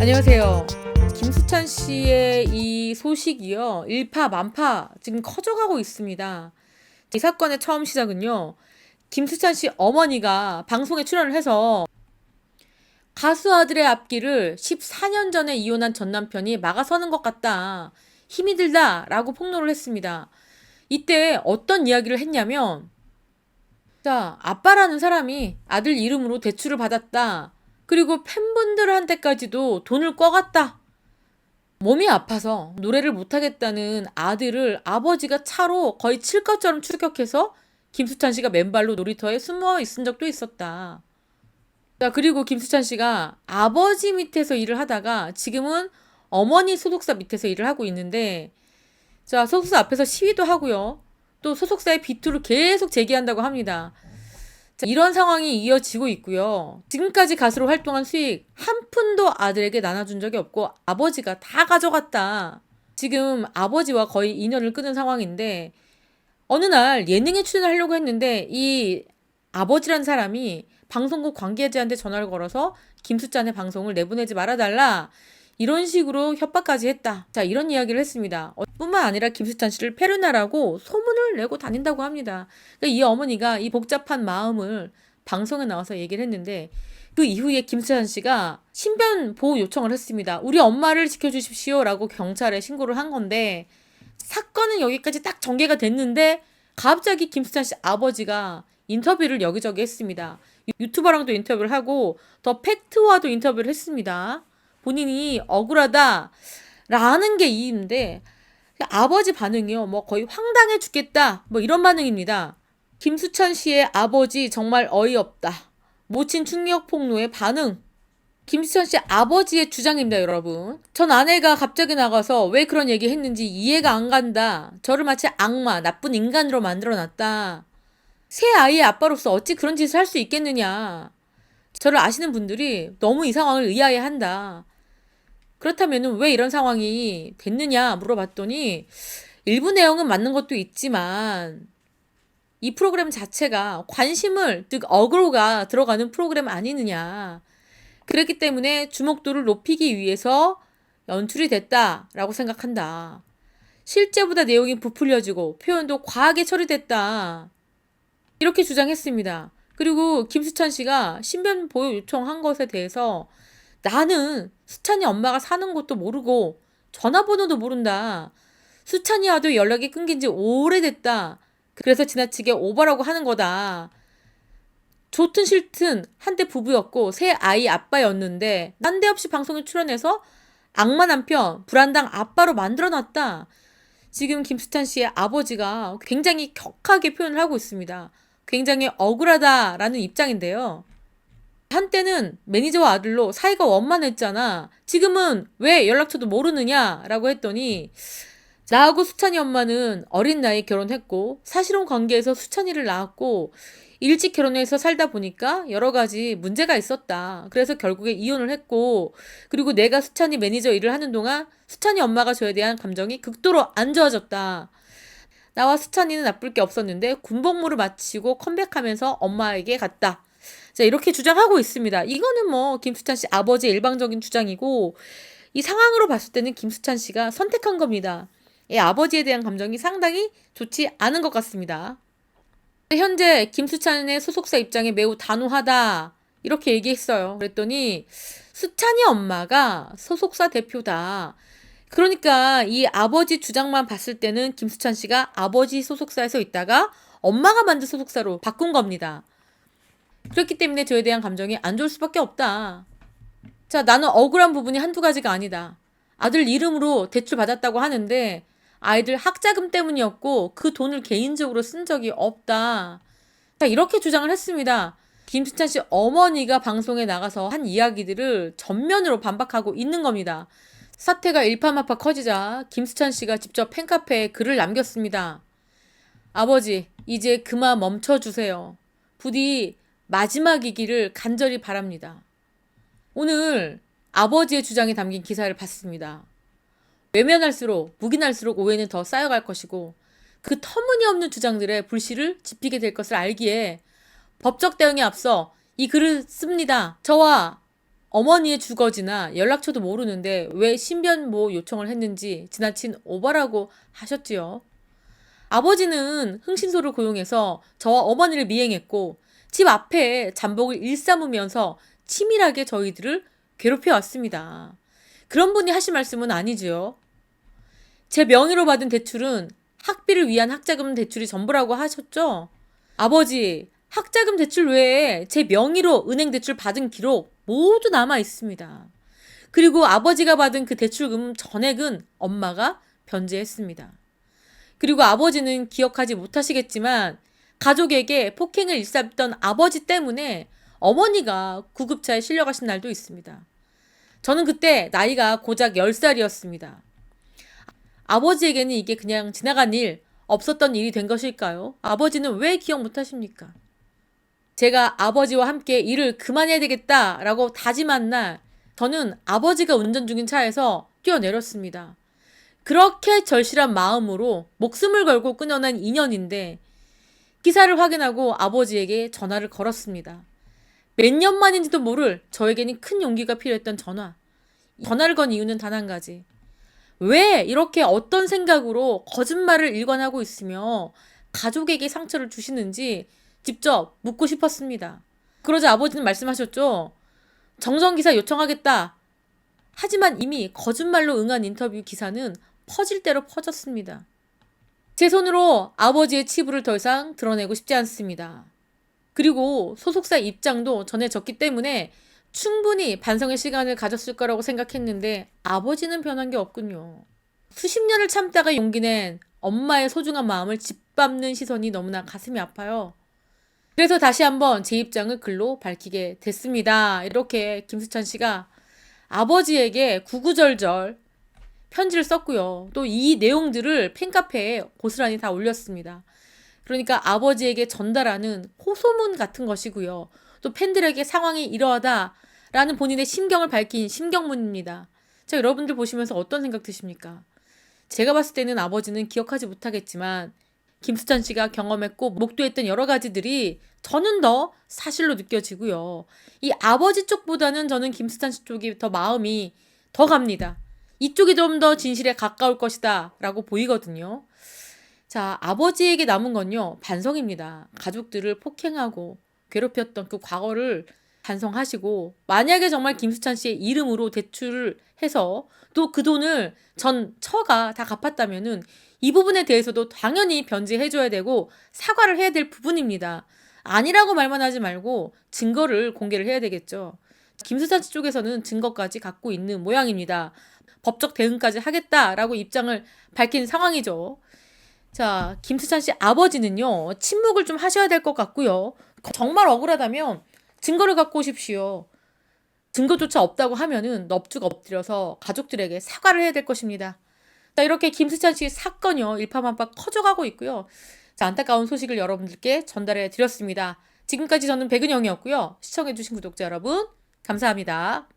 안녕하세요. 김수찬 씨의 이 소식이요, 일파만파 지금 커져가고 있습니다. 이 사건의 처음 시작은요, 김수찬 씨 어머니가 방송에 출연을 해서 가수 아들의 앞길을 14년 전에 이혼한 전 남편이 막아서는 것 같다, 힘이 들다 라고 폭로를 했습니다. 이때 어떤 이야기를 했냐면, 자, 아빠라는 사람이 아들 이름으로 대출을 받았다. 그리고 팬분들한테까지도 돈을 꿔갔다. 몸이 아파서 노래를 못하겠다는 아들을 아버지가 차로 거의 칠 것처럼 추격해서 김수찬 씨가 맨발로 놀이터에 숨어 있은 적도 있었다. 자, 그리고 김수찬 씨가 아버지 밑에서 일을 하다가 지금은 어머니 소속사 밑에서 일을 하고 있는데, 자, 소속사 앞에서 시위도 하고요. 또 소속사의 비투를 계속 제기한다고 합니다. 자, 이런 상황이 이어지고 있고요. 지금까지 가수로 활동한 수익 한 푼도 아들에게 나눠준 적이 없고 아버지가 다 가져갔다. 지금 아버지와 거의 인연을 끊은 상황인데, 어느 날 예능에 출연하려고 했는데 이 아버지란 사람이 방송국 관계자한테 전화를 걸어서 김수찬의 방송을 내보내지 말아달라, 이런 식으로 협박까지 했다. 자, 이런 이야기를 했습니다. 뿐만 아니라 김수찬 씨를 페르나라고 소문을 내고 다닌다고 합니다. 그러니까 이 어머니가 이 복잡한 마음을 방송에 나와서 얘기를 했는데, 그 이후에 김수찬 씨가 신변 보호 요청을 했습니다. 우리 엄마를 지켜주십시오라고 경찰에 신고를 한 건데, 사건은 여기까지 딱 전개가 됐는데 갑자기 김수찬 씨 아버지가 인터뷰를 여기저기 했습니다. 유튜버랑도 인터뷰를 하고 더 팩트와도 인터뷰를 했습니다. 본인이 억울하다 라는 게 이유인데, 아버지 반응이요, 뭐 거의 황당해 죽겠다, 뭐 이런 반응입니다. 김수찬 씨의 아버지 정말 어이없다, 모친 충격 폭로의 반응. 김수찬 씨 아버지의 주장입니다, 여러분. 전 아내가 갑자기 나가서 왜 그런 얘기 했는지 이해가 안 간다. 저를 마치 악마, 나쁜 인간으로 만들어놨다. 새 아이의 아빠로서 어찌 그런 짓을 할 수 있겠느냐. 저를 아시는 분들이 너무 이 상황을 의아해한다. 그렇다면 왜 이런 상황이 됐느냐 물어봤더니, 일부 내용은 맞는 것도 있지만 이 프로그램 자체가 관심을, 즉 어그로가 들어가는 프로그램 아니느냐. 그렇기 때문에 주목도를 높이기 위해서 연출이 됐다라고 생각한다. 실제보다 내용이 부풀려지고 표현도 과하게 처리됐다, 이렇게 주장했습니다. 그리고 김수찬 씨가 신변 보호 요청한 것에 대해서, 나는 수찬이 엄마가 사는 곳도 모르고 전화번호도 모른다. 수찬이와도 연락이 끊긴 지 오래됐다. 그래서 지나치게 오버라고 하는 거다. 좋든 싫든 한때 부부였고 새 아이 아빠였는데 난데없이 방송에 출연해서 악마 남편, 불안당 아빠로 만들어놨다. 지금 김수찬 씨의 아버지가 굉장히 격하게 표현을 하고 있습니다. 굉장히 억울하다라는 입장인데요. 한때는 매니저와 아들로 사이가 원만했잖아. 지금은 왜 연락처도 모르느냐라고 했더니, 나하고 수찬이 엄마는 어린 나이에 결혼했고 사실혼 관계에서 수찬이를 낳았고 일찍 결혼해서 살다 보니까 여러 가지 문제가 있었다. 그래서 결국에 이혼을 했고, 그리고 내가 수찬이 매니저 일을 하는 동안 수찬이 엄마가 저에 대한 감정이 극도로 안 좋아졌다. 나와 수찬이는 나쁠 게 없었는데 군복무를 마치고 컴백하면서 엄마에게 갔다. 자, 이렇게 주장하고 있습니다. 이거는 뭐 김수찬 씨 아버지의 일방적인 주장이고, 이 상황으로 봤을 때는 김수찬 씨가 선택한 겁니다. 이 아버지에 대한 감정이 상당히 좋지 않은 것 같습니다. 현재 김수찬의 소속사 입장에 매우 단호하다, 이렇게 얘기했어요. 그랬더니 수찬이 엄마가 소속사 대표다. 그러니까 이 아버지 주장만 봤을 때는 김수찬 씨가 아버지 소속사에서 있다가 엄마가 만든 소속사로 바꾼 겁니다. 그렇기 때문에 저에 대한 감정이 안 좋을 수밖에 없다. 자, 나는 억울한 부분이 한두 가지가 아니다. 아들 이름으로 대출 받았다고 하는데 아이들 학자금 때문이었고 그 돈을 개인적으로 쓴 적이 없다. 자, 이렇게 주장을 했습니다. 김수찬 씨 어머니가 방송에 나가서 한 이야기들을 전면으로 반박하고 있는 겁니다. 사태가 일파만파 커지자 김수찬 씨가 직접 팬카페에 글을 남겼습니다. 아버지, 이제 그만 멈춰주세요. 부디 마지막이기를 간절히 바랍니다. 오늘 아버지의 주장이 담긴 기사를 봤습니다. 외면할수록 묵인할수록 오해는 더 쌓여갈 것이고 그 터무니없는 주장들의 불씨를 지피게 될 것을 알기에 법적 대응에 앞서 이 글을 씁니다. 저와 어머니의 주거지나 연락처도 모르는데 왜 신변보호 요청을 했는지 지나친 오바라고 하셨지요. 아버지는 흥신소를 고용해서 저와 어머니를 미행했고 집 앞에 잠복을 일삼으면서 치밀하게 저희들을 괴롭혀 왔습니다. 그런 분이 하신 말씀은 아니지요. 제 명의로 받은 대출은 학비를 위한 학자금 대출이 전부라고 하셨죠? 아버지, 학자금 대출 외에 제 명의로 은행 대출 받은 기록 모두 남아 있습니다. 그리고 아버지가 받은 그 대출금 전액은 엄마가 변제했습니다. 그리고 아버지는 기억하지 못하시겠지만 가족에게 폭행을 일삼던 아버지 때문에 어머니가 구급차에 실려가신 날도 있습니다. 저는 그때 나이가 고작 10살이었습니다. 아버지에게는 이게 그냥 지나간 일, 없었던 일이 된 것일까요? 아버지는 왜 기억 못하십니까? 제가 아버지와 함께 일을 그만해야 되겠다라고 다짐한 날, 저는 아버지가 운전 중인 차에서 뛰어내렸습니다. 그렇게 절실한 마음으로 목숨을 걸고 끊어낸 인연인데 기사를 확인하고 아버지에게 전화를 걸었습니다. 몇 년 만인지도 모를 저에게는 큰 용기가 필요했던 전화. 전화를 건 이유는 단 한 가지. 왜 이렇게 어떤 생각으로 거짓말을 일관하고 있으며 가족에게 상처를 주시는지 직접 묻고 싶었습니다. 그러자 아버지는 말씀하셨죠. 정정기사 요청하겠다. 하지만 이미 거짓말로 응한 인터뷰 기사는 퍼질 대로 퍼졌습니다. 제 손으로 아버지의 치부를 더 이상 드러내고 싶지 않습니다. 그리고 소속사 입장도 전해졌기 때문에 충분히 반성의 시간을 가졌을 거라고 생각했는데 아버지는 변한 게 없군요. 수십 년을 참다가 용기 낸 엄마의 소중한 마음을 짓밟는 시선이 너무나 가슴이 아파요. 그래서 다시 한번 제 입장을 글로 밝히게 됐습니다. 이렇게 김수찬 씨가 아버지에게 구구절절 편지를 썼고요. 또 이 내용들을 팬카페에 고스란히 다 올렸습니다. 그러니까 아버지에게 전달하는 호소문 같은 것이고요. 또 팬들에게 상황이 이러하다라는 본인의 심경을 밝힌 심경문입니다. 자, 여러분들 보시면서 어떤 생각 드십니까? 제가 봤을 때는 아버지는 기억하지 못하겠지만 김수찬 씨가 경험했고 목도했던 여러 가지들이 저는 더 사실로 느껴지고요. 이 아버지 쪽보다는 저는 김수찬 씨 쪽이 더 마음이 더 갑니다. 이쪽이 좀 더 진실에 가까울 것이다 라고 보이거든요. 자, 아버지에게 남은 건요, 반성입니다. 가족들을 폭행하고 괴롭혔던 그 과거를 반성하시고, 만약에 정말 김수찬 씨의 이름으로 대출을 해서 또 그 돈을 전 처가 다 갚았다면은 이 부분에 대해서도 당연히 변제해줘야 되고 사과를 해야 될 부분입니다. 아니라고 말만 하지 말고 증거를 공개를 해야 되겠죠. 김수찬 씨 쪽에서는 증거까지 갖고 있는 모양입니다. 법적 대응까지 하겠다라고 입장을 밝힌 상황이죠. 자, 김수찬 씨 아버지는요, 침묵을 좀 하셔야 될 것 같고요. 정말 억울하다면 증거를 갖고 오십시오. 증거조차 없다고 하면은 넙죽 엎드려서 가족들에게 사과를 해야 될 것입니다. 자, 이렇게 김수찬 씨 사건이요, 일파만파 커져가고 있고요. 자, 안타까운 소식을 여러분들께 전달해 드렸습니다. 지금까지 저는 백은영이었고요. 시청해주신 구독자 여러분, 감사합니다.